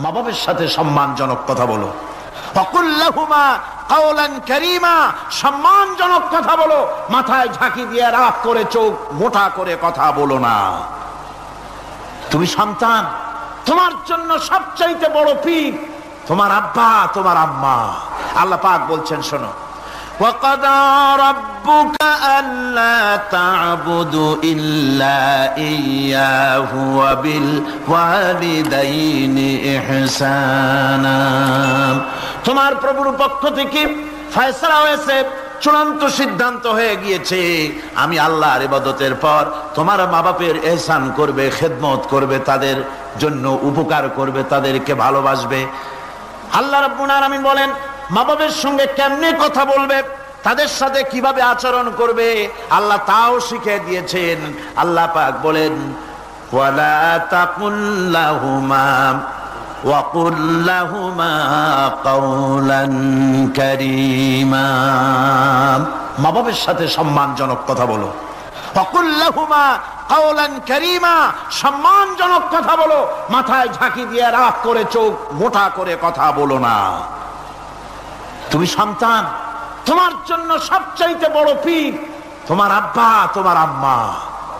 মা বাবার সাথে সম্মানজনক কথা বলো। ফাকুল লাহুমা কাওলান কারীমা, সম্মানজনক কথা বলো, মাথায় ঝাঁকি দিয়ে রাগ করে চোখ মোটা করে কথা বলো না। তুমি সন্তান, তোমার জন্য সবচাইতে বড় পীর তোমার আব্বা, তোমার আম্মা। আল্লাহ পাক বলছেন, শোনো, وَقَضَى رَبُّكَ أَلَّا تَعْبُدُوا إِلَّا إِيَّاهُ وَبِالْوَالِدَيْنِ إِحْسَانًا। তোমার প্রভুর পক্ষ থেকে ফয়সালা হয়েছে, চূড়ান্ত সিদ্ধান্ত হয়ে গিয়েছে, আমি আল্লাহর ইবাদতের পর তোমার মা বাপের ইহসান করবে, খেদমত করবে, তাদের জন্য উপকার করবে, তাদেরকে ভালোবাসবে। আল্লাহ রাব্বুল আলামিন বলেন, মা বাবার সঙ্গে কেমনে কথা বলবে, তাদের সাথে কিভাবে আচরণ করবে, আল্লাহ তাও শিখিয়ে দিয়েছেন। আল্লাহ পাক বলেন, ওয়ালা তাকুল লাহুমা ওয়া কুল লাহুমা কাওলান কারীমা। মা বাবার সাথে সম্মানজনক কথা বলো। ওয়াকুল লাহুমা কাওলান কারীমা, সম্মানজনক কথা বলো, মাথায় ঝাঁকি দিয়ে রাগ করে চোখ মোটা করে কথা বলো না। তুমি সন্তান, তোমার জন্য সবচাইতে বড় পীর তোমার আব্বা, তোমার আম্মা।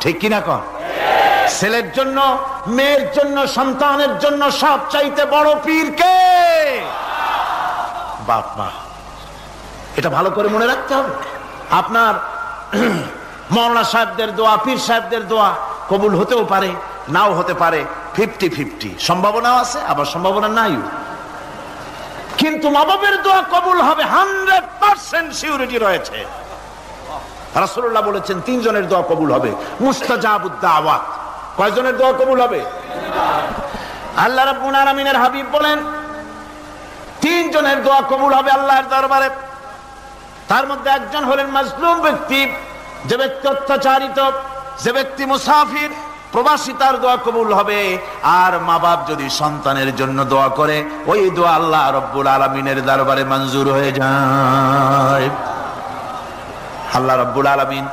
ঠিক কিনা কর? ছেলের জন্য, মেয়ের জন্য, সন্তানের জন্য সবচাইতে বড় পীর কে? বাপ মা। এটা ভালো করে মনে রাখতে হবে। আপনার মাওলানা সাহেবদের দোয়া, পীর সাহেবদের দোয়া কবুল হতেও পারে, নাও হতে পারে, 50-50 সম্ভাবনাও আছে, আবার সম্ভাবনা নাই। কিন্তু মা বাবার দোয়া কবুল হবে 100% সিউরিটি রয়েছে। রাসূলুল্লাহ বলেছেন 3 জনের দোয়া কবুল হবে, মুস্তাজাবুদ দাওয়াত। কয়জনের দোয়া কবুল হবে? আল্লাহ রাব্বুল আলামিনের হাবিব বলেন 3 জনের দোয়া কবুল হবে আল্লাহর দরবারে। তার মধ্যে একজন হলেন মাজলুম ব্যক্তি, যে ব্যক্তি অত্যাচারিত, যে ব্যক্তি মুসাফির, প্রবাসী, তার দোয়া কবুল হবে। আর মা বাপ যদি সন্তানের জন্য দোয়া করে, ওই দোয়া আল্লাহ রাব্বুল আলামিনের দরবারে মঞ্জুর হয়ে যায়। আল্লাহ রাব্বুল আলামিন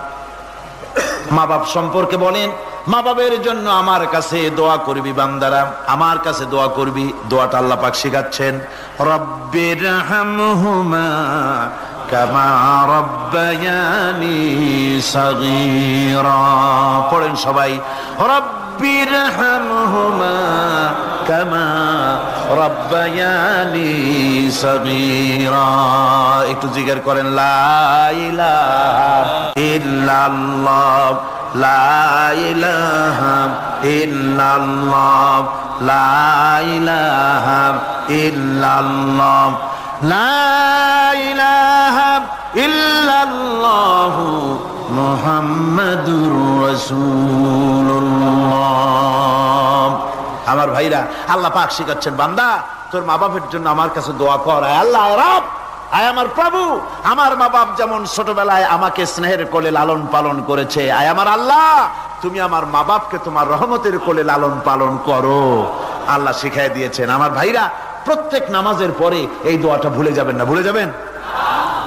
মা বাপ সম্পর্কে বলেন, মা বাবের জন্য আমার কাছে দোয়া করবি বান্দারা, আমার কাছে দোয়া করবি। দোয়াটা আল্লাহ পাক শিখাচ্ছেন, রব্বিরহামহুমা কামা রব্বায়ানি সাগীরা। পড়েন সবাই, রব্বিরহামহুমা কামা রব্বায়ানি সাগীরা। একটু জিকির করেন, লা ইলাহা ইল্লাল্লাহ, লা ইলাহা ইল্লাল্লাহ, লা ইলাহা ইল্লাল্লাহ, লা ইলাহা ইল্লাল্লাহু মুহাম্মাদুর রাসূলুল্লাহ। আমার ভাইরা, আল্লাহ পাক শিখাচ্ছেন, বান্দা তোর মা বাপের জন্য আমার কাছে দোয়া কর। আল্লাহ রব, আয় আমার প্রভু, আমার মা বাপ যেমন ছোটবেলায় আমাকে স্নেহের কোলে লালন পালন করেছে, আয় আমার আল্লাহ তুমি আমার মা বাপকে তোমার রহমতের কোলে লালন পালন করো। আল্লাহ শিখাই দিয়েছেন। আমার ভাইরা, প্রত্যেক নামাজের পরে এই দোয়াটা ভুলে যাবেন না। ভুলে যাবেন?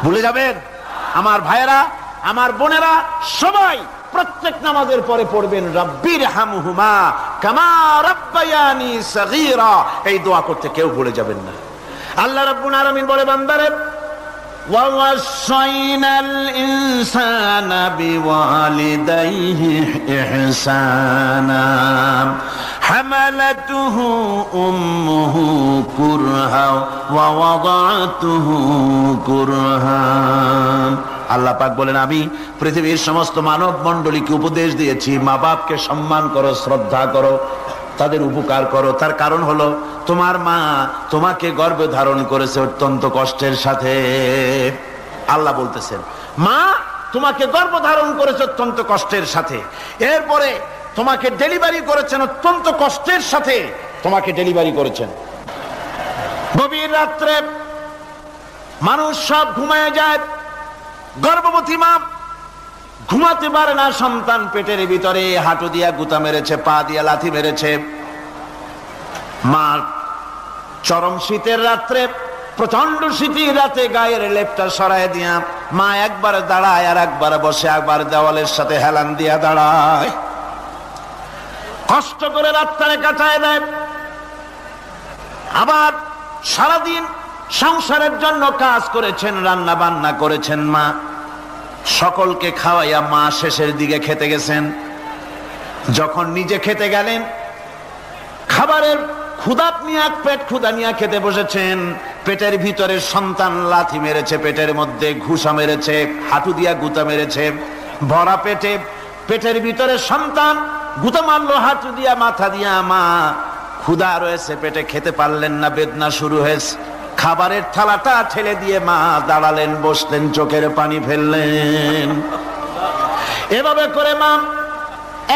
ভুলে যাবেন? আমার ভাইরা, আমার বোনেরা, সবাই প্রত্যেক নামাজের পরে পড়বেন, রব্বিরহামহুমা কামা রব্বায়ানি সাগীরা। এই দোয়া করতে কেউ ভুলে যাবেন না। আল্লাহ রাব্বুল আলামিন বলে, বান্দারে, ওয়াসাইনাল ইনসানা বিওয়ালিদাইহি ইহসানা হামালাতুহু উম্মুহু কুরহা ওয়া ওয়াদাতুহু কুরহা। আল্লাহ পাক বলেন, আমি পৃথিবীর সমস্ত মানব মণ্ডলীকে উপদেশ দিয়েছি, মা বাপকে সম্মান করো, শ্রদ্ধা করো, তাদের উপকার করো। তার কারণ হলো তোমার মা তোমাকে গর্ভে ধারণ করেছে অত্যন্ত কষ্টের সাথে। আল্লাহ বলতেছেন, মা তোমাকে গর্ভ ধারণ করেছে অত্যন্ত কষ্টের সাথে, এরপরে তোমাকে ডেলিভারি করেছেন অত্যন্ত কষ্টের সাথে, তোমাকে ডেলিভারি করেছেন। গভীর রাত্রে মানুষ সব ঘুমায় যায়, গর্ভবতী মা ঘুমাতে পারে না, সন্তান পেটের ভিতরে হাঁটু দিয়া গুতা মেরেছে, পা দিয়া লাথি মেরেছে। মা চরম শীতের রাত্রে, প্রচন্ড শীতের রাতে গায়ের লেপটা সরায় দিয়া মা একবার দাঁড়ায়, আর একবার বসে, একবার দেওয়ালের সাথে হেলান দিয়া দাঁড়ায়, কষ্ট করে রাতটারে কাটায় দেয়। আবার সারাদিন সংসারের জন্য কাজ করেছেন, রান্না বান্না করেছেন মা, সকলকে খাওয়াইয়া মা শেষের দিকে খেতে গেছেন। যখন নিজে খেতে গেলেন, খাবারের ক্ষুধা নিয়ে পেট ক্ষুধা নিয়ে খেতে বসেছেন, পেটের ভিতরে সন্তান লাথি মেরেছে, পেটের মধ্যে ঘুষা মেরেছে, হাঁটু দিয়া গুতা মেরেছে, ভরা পেটে পেটের ভিতরে সন্তান গুতা মারলো হাঁটু দিয়া মাথা দিয়া, মা ক্ষুধা রয়েছে পেটে, খেতে পারলেন না, বেদনা শুরু হয়েছে। খাবারের থালাটা ঠেলে দিয়ে মা দাঁড়ালেন, বসলেন, চোখের পানি ফেললেন। এভাবে করে মা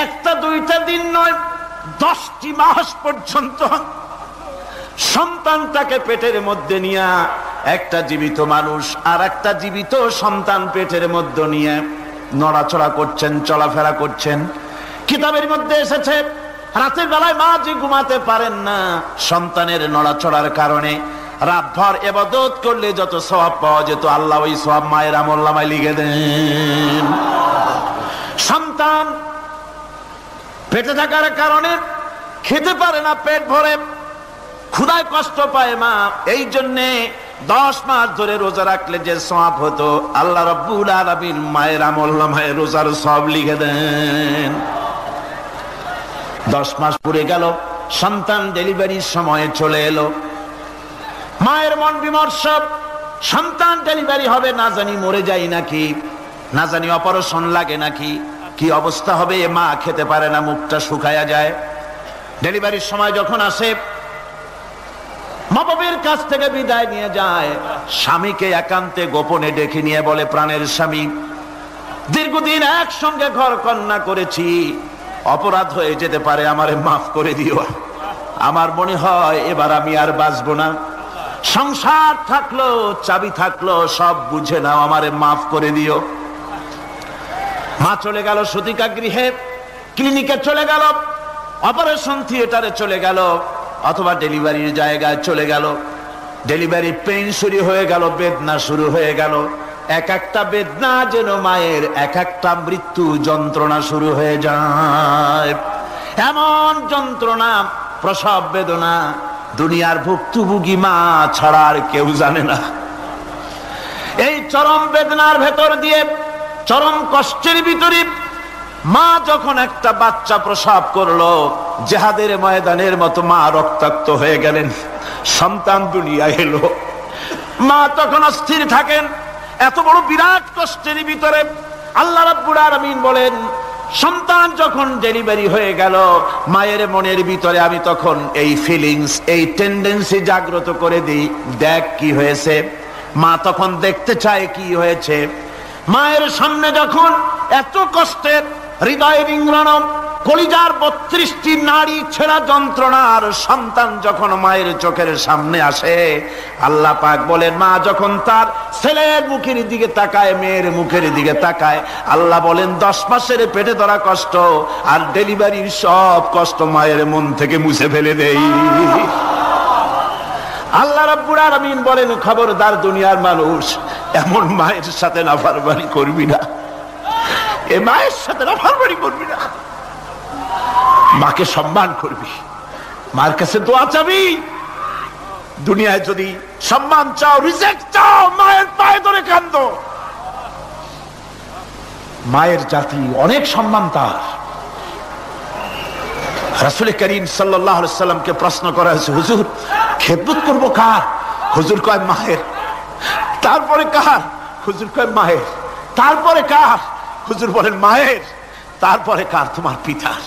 একটা দুইটা দিন নয়, 10টি মাস পর্যন্ত সন্তানটাকে পেটের মধ্যে নিয়ে, একটা জীবিত মানুষ আর একটা জীবিত সন্তান পেটের মধ্যে নিয়ে নড়াচড়া করছেন, চলাফেরা করছেন। কিতাবের মধ্যে এসেছে রাতের বেলায় মা যে ঘুমাতে পারেন না সন্তানের নড়াচড়ার কারণে, রাতভর ইবাদত করলে যত সওয়াব পাওয়া যেত আল্লাহ ওই সওয়াব মায়ের আমলনামায় লিখে দেন। সন্তান পেটে থাকার কারণে খেতে পারে না, পেট ভরে ক্ষুধায় কষ্ট পায় মা, এই জন্যে 10 মাস ধরে রোজা রাখলে যে সওয়াব হতো আল্লাহ রাব্বুল আলামিন মায়ের আমলনামায় রোজার সওয়াব লিখে দেন। 10 মাস পুরে গেল, সন্তান ডেলিভারির সময় চলে এলো, মায়ের মন বিমর্ষ, সন্তান ডেলিভারি হবে, না জানি মরে যায় নাকি, না জানি অপারেশন লাগে নাকি, কি অবস্থা হবে। মা খেতে পারে না, মুখটা শুকায়া যায়। ডেলিভারির সময় যখন আসে, মা বাবার কাছ থেকে বিদায় নিয়ে যায়, স্বামীকে একান্তে গোপনে ডেকে নিয়ে বলে, প্রাণের স্বামী, দীর্ঘদিন একসঙ্গে ঘর কন্যা করেছি, অপরাধ হয়ে যেতে পারে, আমারে মাফ করে দিও। আমার মনে হয় এবার আমি আর বাঁচবো না, সংসার থাকলো চাবি থাকলো সব বুঝে নাও, আমারে মাফ করে দিও। মা চলে গেল সতিকা গৃহে, ক্লিনিকে চলে গেল, অপারেশন থিয়েটারে চলে গেল, অথবা ডেলিভারির জায়গায় চলে গেল। ডেলিভারি পেইন শুরু হয়ে গেল, বেদনা শুরু হয়ে গেল। এক একটা বেদনা যেন মায়ের এক একটা মৃত্যু যন্ত্রণা শুরু হয়ে যায়। এমন যন্ত্রণা, প্রসব বেদনা দুনিয়ার ভুক্তভোগী মা ছাড়া আর কেউ জানে না। এই চরম বেদনার ভেতর দিয়ে, চরম কষ্টের ভিতরে মা যখন একটা বাচ্চা প্রসব করলো, জিহাদের ময়দানের মতো মা রক্তাক্ত হয়ে গেলেন, সন্তান দুনিয়ায় এলো। মা তখন অস্থির থাকেন। এত বড় বিরাট কষ্টের ভিতরে আল্লাহ রাব্বুল আলামিন বলেন, সন্তান যখন ডেলিভারি হয়ে গেল, মায়ের মনের ভিতরে আমি তখন এই ফিলিংস, এই টেন্ডেন্সি জাগ্রত করে দিই, দেখ কি হয়েছে। মা তখন দেখতে চায় কি হয়েছে। মায়ের সামনে যখন এত কষ্টের, হৃদয় রিংরানো, কলিজার 32টি নাড়ি ছেঁড়া যন্ত্রণার সন্তান যখন মায়ের চোখের সামনে আসে, আল্লাহ পাক বলেন, মা যখন তার ছেলের মুখের দিকে তাকায়, মেয়ের মুখের দিকে তাকায়, আল্লাহ বলেন 10 মাসের পেটে ধরা কষ্ট আর ডেলিভারির সব কষ্ট মায়ের মন থেকে মুছে ফেলে দেই। আল্লাহ রাব্বুল আলামিন বলেন, খবরদার দুনিয়ার মানুষ, এমন মায়ের সাথে নাফরমানি করবি না, এ মায়ের সাথে নাফরমানি করবি না, মাকে সম্মান করবি, মার কাছে দোয়া চাবি। দুনিয়ায় যদি সম্মান চাও, রিজেক্ট চাও, মায়ের পায়ে ধরে কাঁদো। মায়ের জাতি অনেক সম্মান তার। রাসূল করিম সাল্লাল্লাহু আলাইহি ওয়াসাল্লামকে প্রশ্ন করা হয়েছে, হুজুর খেদমত করবো কার? হুজুর কয় মায়ের। তারপরে কার? হুজুর কয় মায়ের। তারপরে কার? হুজুর বলেন মায়ের। তারপরে কার? তোমার পিতার।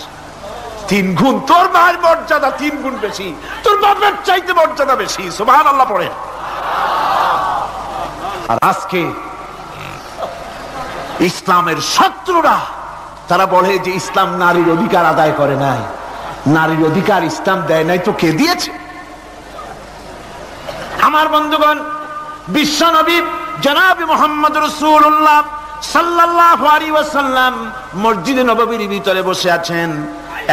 3 গুণ। তোর মায়ের মর্যাদা 3 গুণ বেশি, তোর বাপের চাইতে মর্যাদা বেশি। সুবহানাল্লাহ পড়ে। আর আজকে ইসলামের শত্রুরা তারা বলে যে ইসলাম নারীর অধিকার আদায় করে নাই। নারীর অধিকার ইসলাম দেয় নাই তো কে দিয়েছে? আমার বন্ধুগণ, বিশ্বনবী জনাব মুহাম্মদ রাসূলুল্লাহ সাল্লাল্লাহু আলাইহি ওয়াসাল্লাম মসজিদে নববীর ভিতরে বসে আছেন।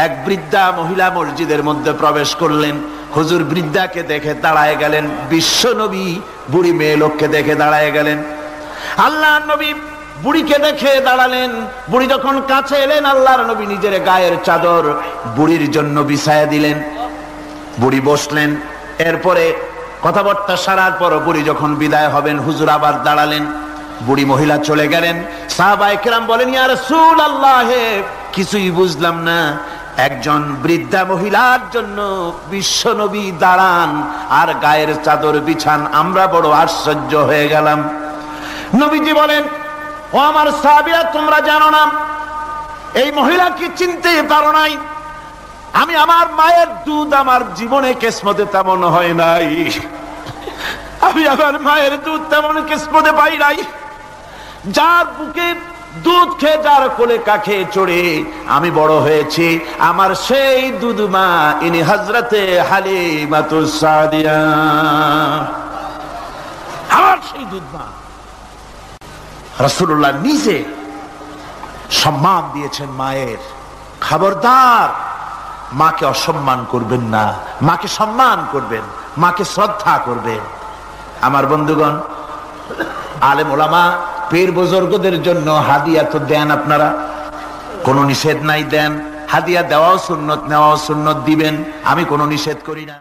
এক বৃদ্ধা মহিলা মসজিদের মধ্যে প্রবেশ করলেন। হুজুর বৃদ্ধাকে দেখে দাঁড়ায় গেলেন, বিশ্বনবী বুড়ি মেয়ে লোককে দেখে দাঁড়ায় গেলেন। আল্লাহর নবী বুড়িকে দেখে দাঁড়ালেন। বুড়ি যখন কাছে এলেন, আল্লাহর নবী নিজের গায়ের চাদর বুড়ির জন্য বিছায়া দিলেন। বুড়ি বসলেন। এরপরে কথাবার্তা সারার পর বুড়ি যখন বিদায় হবেন, হুজুর আবার দাঁড়ালেন, বুড়ি মহিলা চলে গেলেন। সাহাবায়ে কেরাম বলেন, ইয়া রাসূলুল্লাহ, কিছুই বুঝলাম না, একজন বৃদ্ধা মহিলার জন্য বিশ্ব নবী দাঁড়ান আর গায়ের চাদর বিছান, আমরা বড় আশ্চর্য হয়ে গেলাম। নবীজি বলেন, ও আমার সাহাবীরা, তোমরা জানো না এই মহিলাকে চিনতে পারো নাই? আমি আমার মায়ের দুধ আমার জীবনে কিসমতে তেমন হয় নাই, আমি আমার মায়ের দুধ তেমন কিসমতে পাই নাই। যার বুকে দুধ খেয়ে, যার কোলে কাখে চড়ে আমি বড় হয়েছি, আমার সেই দুধ মা, ইনি হযরতে হালিমাতুস সাদিয়া, আমার সেই দুধ মা। রাসূলুল্লাহ নিজে সম্মান দিয়েছেন মায়ের। খবরদার, মাকে অসম্মান করবেন না, মাকে সম্মান করবেন, মাকে শ্রদ্ধা করবেন। আমার বন্ধুগণ, আলেম ওলামা পীর বুজুর্গদের জন্য হাদিয়া তো দেন, আপনারা কোনো নিষেধ নাই, দেন। হাদিয়া দেওয়াও সুন্নত, নেওয়াও সুন্নত, দিবেন, আমি কোনো নিষেধ করি না।